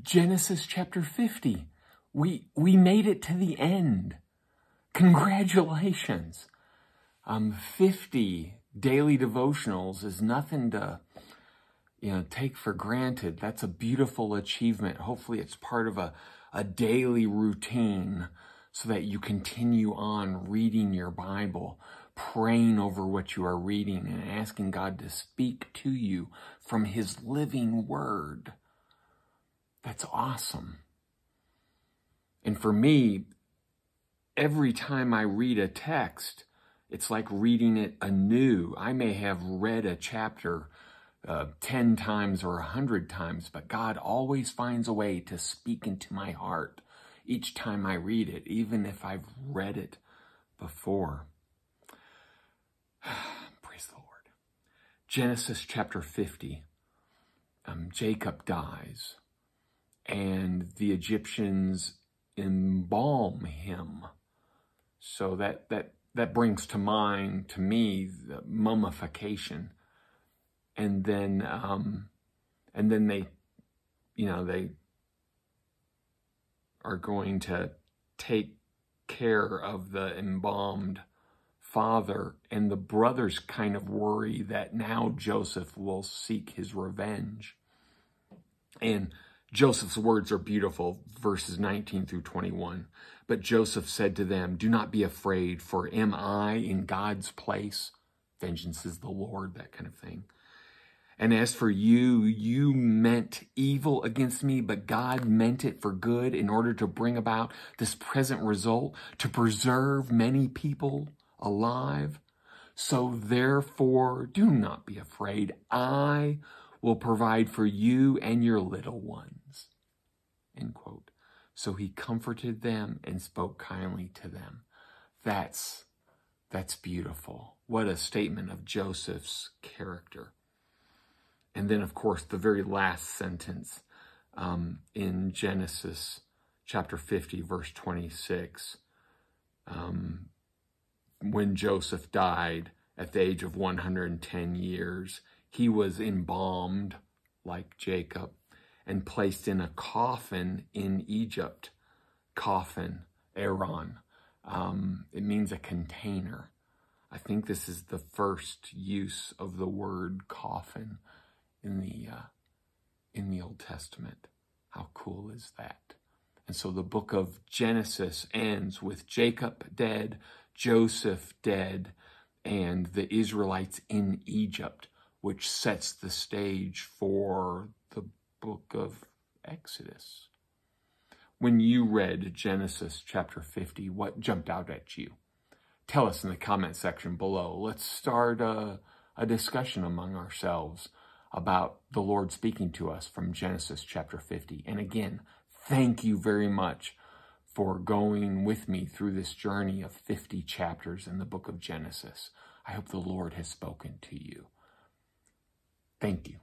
Genesis chapter 50. We made it to the end. Congratulations. 50 daily devotionals is nothing to, take for granted. That's a beautiful achievement. Hopefully it's part of a daily routine so that you continue on reading your Bible, praying over what you are reading, and asking God to speak to you from His living Word. That's awesome. And for me, every time I read a text, it's like reading it anew. I may have read a chapter 10 times or 100 times, but God always finds a way to speak into my heart each time I read it, even if I've read it before. Praise the Lord. Genesis chapter 50. Jacob dies, and the Egyptians embalm him. So that brings to mind, to me, the mummification. And then they are going to take care of the embalmed father, and the brothers kind of worry that now Joseph will seek his revenge. And Joseph's words are beautiful, verses 19 through 21. But Joseph said to them, "Do not be afraid, for am I in God's place? Vengeance is the Lord," that kind of thing. "And as for you, you meant evil against me, but God meant it for good in order to bring about this present result, to preserve many people alive. So therefore, do not be afraid. I will provide for you and your little ones." End quote. So he comforted them and spoke kindly to them. That's beautiful. What a statement of Joseph's character. And then, of course, the very last sentence in Genesis chapter 50, verse 26. When Joseph died at the age of 110 years, he was embalmed like Jacob and placed in a coffin in Egypt. Coffin, Aaron. It means a container. I think this is the first use of the word coffin in the Old Testament. How cool is that? And so the book of Genesis ends with Jacob dead, Joseph dead, and the Israelites in Egypt, which sets the stage for the book of Exodus. When you read Genesis chapter 50, what jumped out at you? Tell us in the comment section below. Let's start a discussion among ourselves about the Lord speaking to us from Genesis chapter 50. And again, thank you very much for going with me through this journey of 50 chapters in the book of Genesis. I hope the Lord has spoken to you. Thank you.